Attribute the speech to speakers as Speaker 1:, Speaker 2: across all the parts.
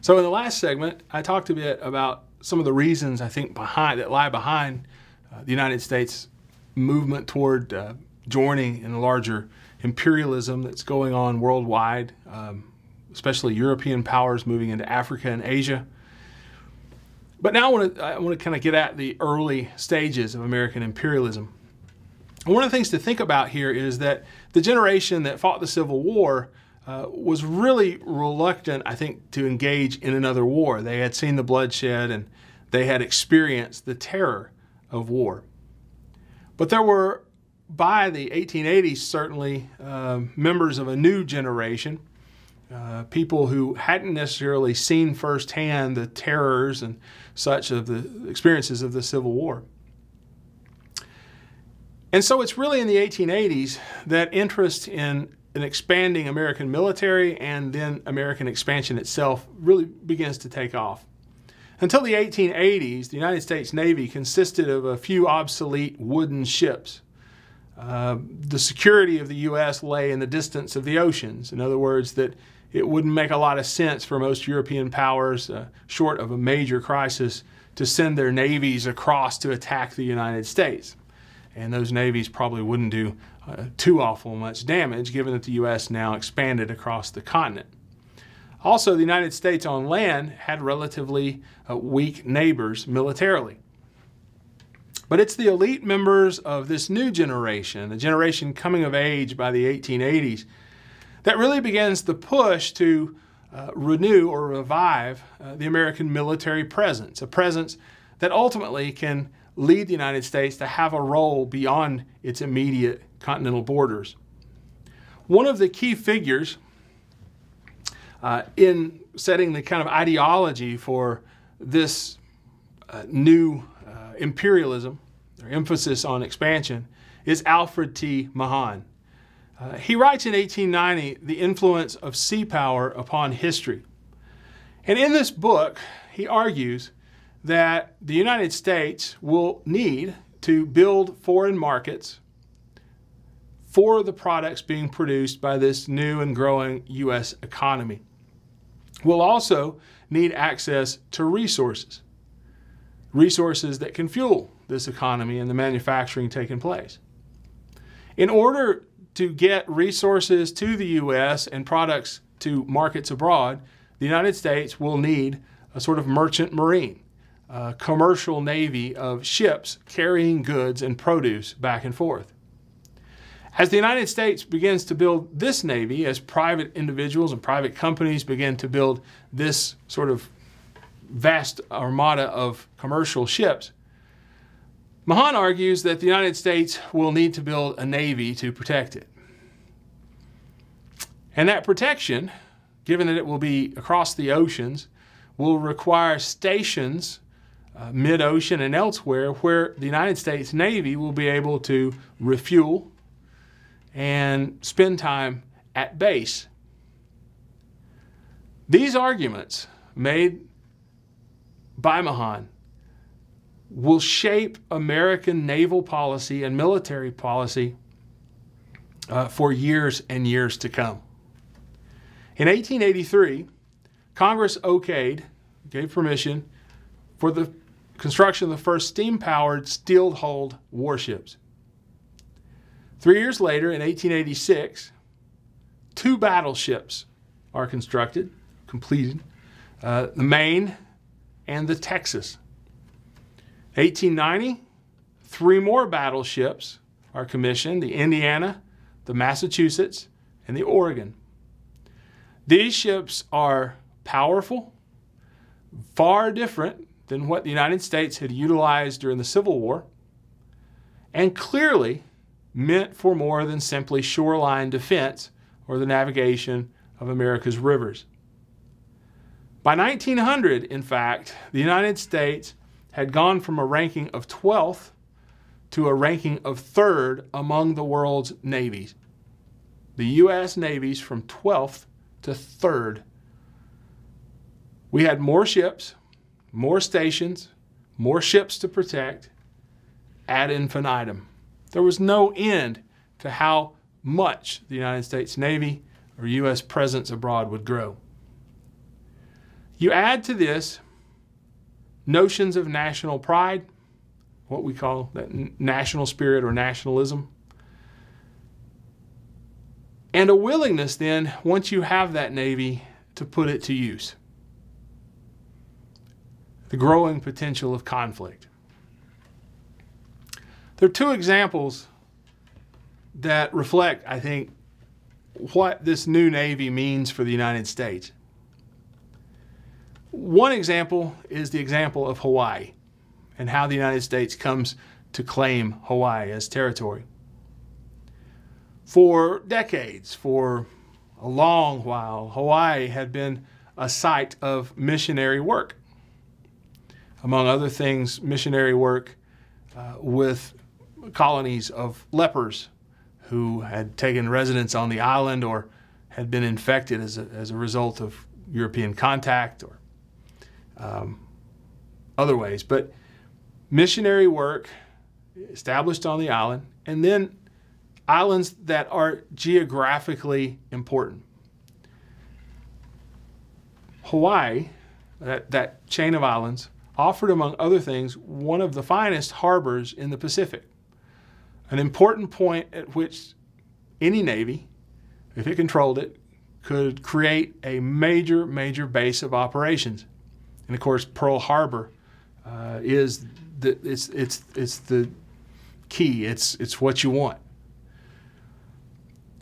Speaker 1: So in the last segment, I talked a bit about some of the reasons I think that lie behind the United States movement toward joining in the larger imperialism that's going on worldwide, especially European powers moving into Africa and Asia. But now I want to kind of get at the early stages of American imperialism. And one of the things to think about here is that the generation that fought the Civil War was really reluctant, I think, to engage in another war. They had seen the bloodshed and they had experienced the terror of war. But there were, by the 1880s, certainly members of a new generation, people who hadn't necessarily seen firsthand the terrors and such of the experiences of the Civil War. And so it's really in the 1880s that interest in an expanding American military and then American expansion itself really begins to take off. Until the 1880s, the United States Navy consisted of a few obsolete wooden ships. The security of the U.S. lay in the distance of the oceans. In other words, that it wouldn't make a lot of sense for most European powers, short of a major crisis, to send their navies across to attack the United States. And those navies probably wouldn't do too awful much damage, given that the U.S. now expanded across the continent. Also, the United States on land had relatively weak neighbors militarily. But it's the elite members of this new generation, the generation coming of age by the 1880s, that really begins the push to renew or revive the American military presence, a presence that ultimately can lead the United States to have a role beyond its immediate continental borders. One of the key figures in setting the kind of ideology for this new imperialism, or emphasis on expansion, is Alfred T. Mahan. He writes in 1890, The Influence of Sea Power Upon History. And in this book, he argues that the United States will need to build foreign markets for the products being produced by this new and growing U.S. economy. We'll also need access to resources that can fuel this economy and the manufacturing taking place. In order to get resources to the U.S. and products to markets abroad, the United States will need a sort of merchant marine, a commercial navy of ships carrying goods and produce back and forth. As the United States begins to build this navy, as private individuals and private companies begin to build this sort of vast armada of commercial ships, Mahan argues that the United States will need to build a navy to protect it. And that protection, given that it will be across the oceans, will require stations mid-ocean and elsewhere where the United States Navy will be able to refuel and spend time at base. These arguments made by Mahan will shape American naval policy and military policy for years and years to come. In 1883, Congress gave permission for the construction of the first steam-powered steel-hulled warships. 3 years later, in 1886, 2 battleships are completed, the Maine and the Texas. 1890, 3 more battleships are commissioned, the Indiana, the Massachusetts, and the Oregon. These ships are powerful, far different than what the United States had utilized during the Civil War, and clearly meant for more than simply shoreline defense or the navigation of America's rivers. By 1900, in fact, the United States had gone from a ranking of 12th to a ranking of 3rd among the world's navies. The U.S. navies from 12th to 3rd. We had more ships, more stations, more ships to protect, ad infinitum. There was no end to how much the United States Navy or U.S. presence abroad would grow. You add to this notions of national pride, what we call that national spirit or nationalism, and a willingness then, once you have that Navy, to put it to use. The growing potential of conflict. There are two examples that reflect, I think, what this new Navy means for the United States. One example is the example of Hawaii and how the United States comes to claim Hawaii as territory. For decades, for a long while, Hawaii had been a site of missionary work. Among other things, missionary work with colonies of lepers who had taken residence on the island or had been infected as a result of European contact or other ways. But missionary work established on the island, and then islands that are geographically important. Hawaii, that chain of islands, offered, among other things, one of the finest harbors in the Pacific. An important point at which any Navy, if it controlled it, could create a major base of operations. And of course, Pearl Harbor is the key. It's what you want.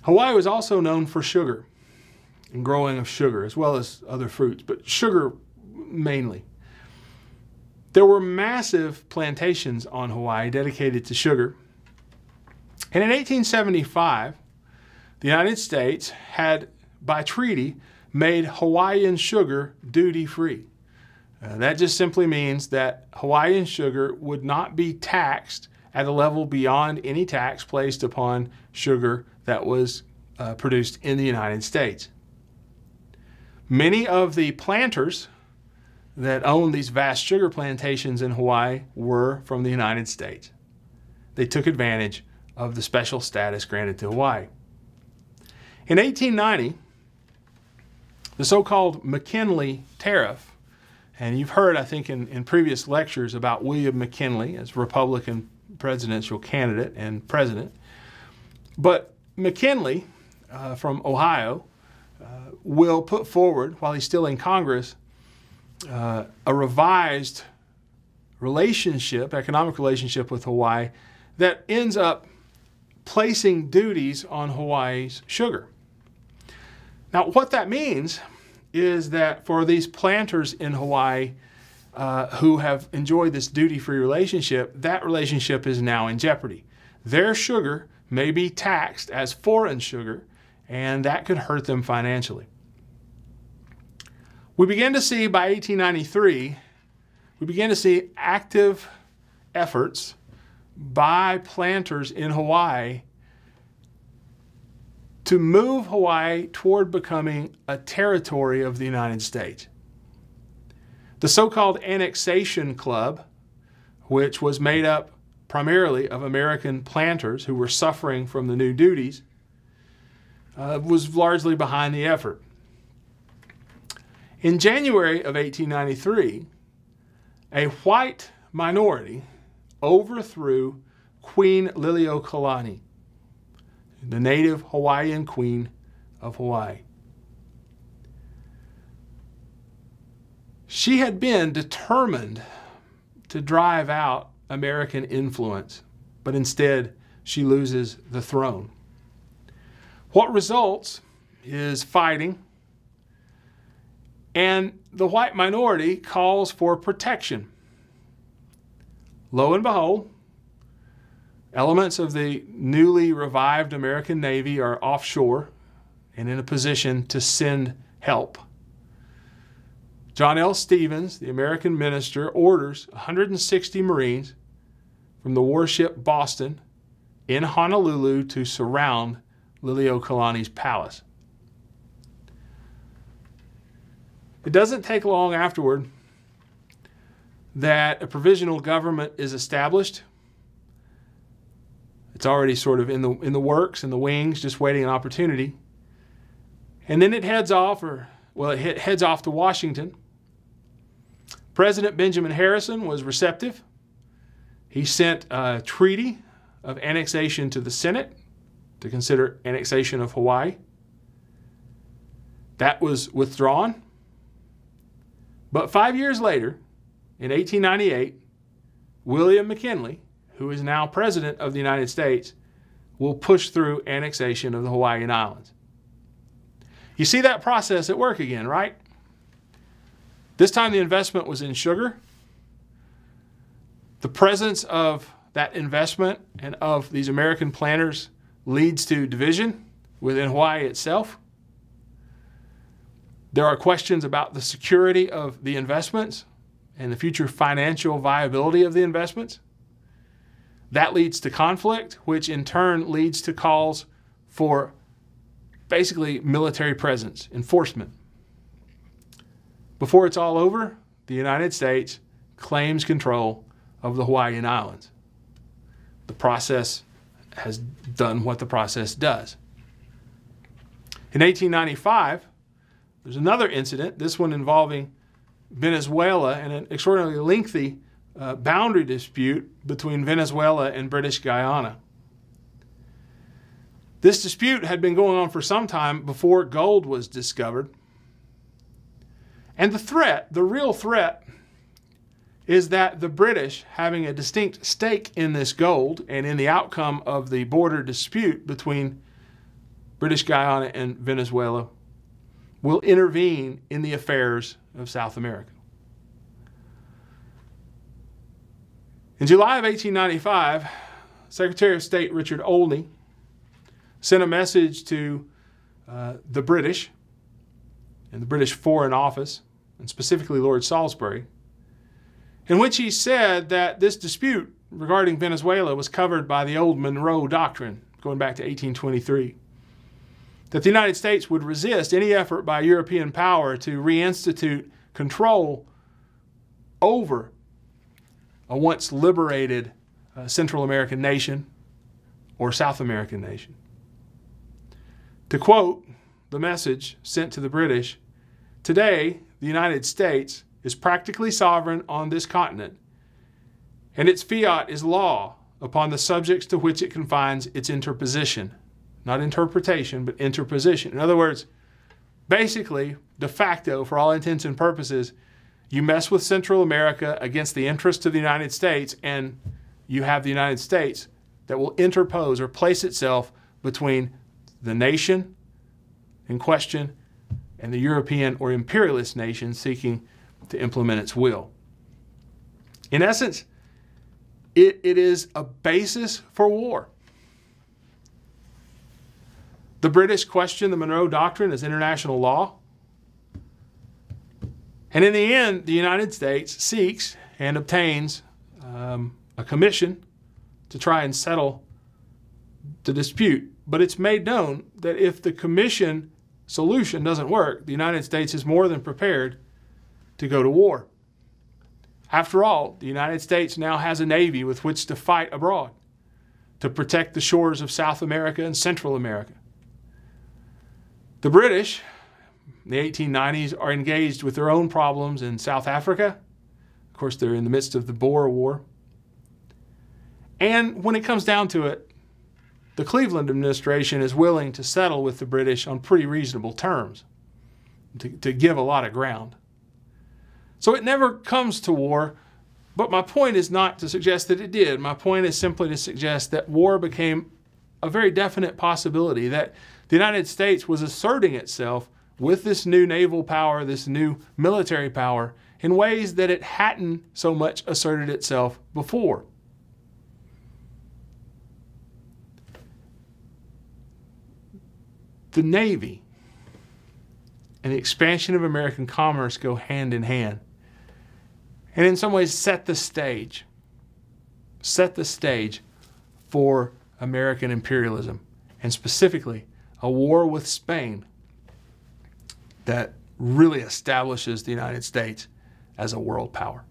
Speaker 1: Hawaii was also known for sugar and growing of sugar, as well as other fruits, but sugar mainly. There were massive plantations on Hawaii dedicated to sugar. And in 1875, the United States had, by treaty, made Hawaiian sugar duty-free. That just simply means that Hawaiian sugar would not be taxed at a level beyond any tax placed upon sugar that was produced in the United States. Many of the planters that owned these vast sugar plantations in Hawaii were from the United States. They took advantage of the special status granted to Hawaii. In 1890, the so-called Mckinley Tariff, and you've heard, I think, in previous lectures about William McKinley as Republican presidential candidate and president. But McKinley from Ohio will put forward, while he's still in Congress, a revised relationship, economic relationship with Hawaii that ends up placing duties on Hawaii's sugar. Now, what that means is that for these planters in Hawaii who have enjoyed this duty-free relationship, that relationship is now in jeopardy. Their sugar may be taxed as foreign sugar, and that could hurt them financially. We begin to see, by 1893, we begin to see active efforts by planters in Hawaii to move Hawaii toward becoming a territory of the United States. The so-called Annexation Club, which was made up primarily of American planters who were suffering from the new duties, was largely behind the effort. In January of 1893, a white minority overthrew Queen Liliuokalani, the native Hawaiian queen of Hawaii. She had been determined to drive out American influence, but instead she loses the throne. What results is fighting, and the white minority calls for protection. Lo and behold, elements of the newly revived American Navy are offshore and in a position to send help. John L. Stevens, the American minister, orders 160 Marines from the warship Boston in Honolulu to surround Liliuokalani's palace. It doesn't take long afterward that a provisional government is established. It's already sort of in the works, in the wings, just waiting an opportunity. And then it heads off, it heads off to Washington, President Benjamin Harrison was receptive. He sent a treaty of annexation to the Senate to consider annexation of Hawaii. That was withdrawn. But 5 years later, in 1898, William McKinley, who is now President of the United States, will push through annexation of the Hawaiian Islands. You see that process at work again, right? This time the investment was in sugar. The presence of that investment and of these American planters leads to division within Hawaii itself. There are questions about the security of the investments and the future financial viability of the investments. That leads to conflict, which in turn leads to calls for basically military presence, enforcement. Before it's all over, the United States claims control of the Hawaiian Islands. The process has done what the process does. In 1895, there's another incident, this one involving Venezuela and an extraordinarily lengthy boundary dispute between Venezuela and British Guyana. This dispute had been going on for some time before gold was discovered. And the real threat, is that the British, having a distinct stake in this gold and in the outcome of the border dispute between British Guyana and Venezuela, will intervene in the affairs of South America. In July of 1895, Secretary of State Richard Olney sent a message to the British and the British Foreign Office, and specifically Lord Salisbury, in which he said that this dispute regarding Venezuela was covered by the old Monroe Doctrine, going back to 1823, that the United States would resist any effort by European power to reinstitute control over a once liberated Central American nation or South American nation. To quote the message sent to the British, "Today, the United States is practically sovereign on this continent, and its fiat is law upon the subjects to which it confines its interposition." Not interpretation, but interposition. In other words, basically, de facto, for all intents and purposes, you mess with Central America against the interests of the United States, and you have the United States that will interpose or place itself between the nation in question and the European or imperialist nation seeking to implement its will. In essence, it is a basis for war. The British question the Monroe Doctrine as international law. And in the end, the United States seeks and obtains a commission to try and settle the dispute. But it's made known that if the commission solution doesn't work, the United States is more than prepared to go to war. After all, the United States now has a navy with which to fight abroad, to protect the shores of South America and Central America. The British, in the 1890s, are engaged with their own problems in South Africa. Of course, they're in the midst of the Boer War. And when it comes down to it, the Cleveland administration is willing to settle with the British on pretty reasonable terms, to give a lot of ground. So it never comes to war, but my point is not to suggest that it did. My point is simply to suggest that war became a very definite possibility, that the United States was asserting itself with this new naval power, this new military power, in ways that it hadn't so much asserted itself before. The Navy and the expansion of American commerce go hand in hand, and in some ways set the stage for American imperialism, and specifically a war with Spain that really establishes the United States as a world power.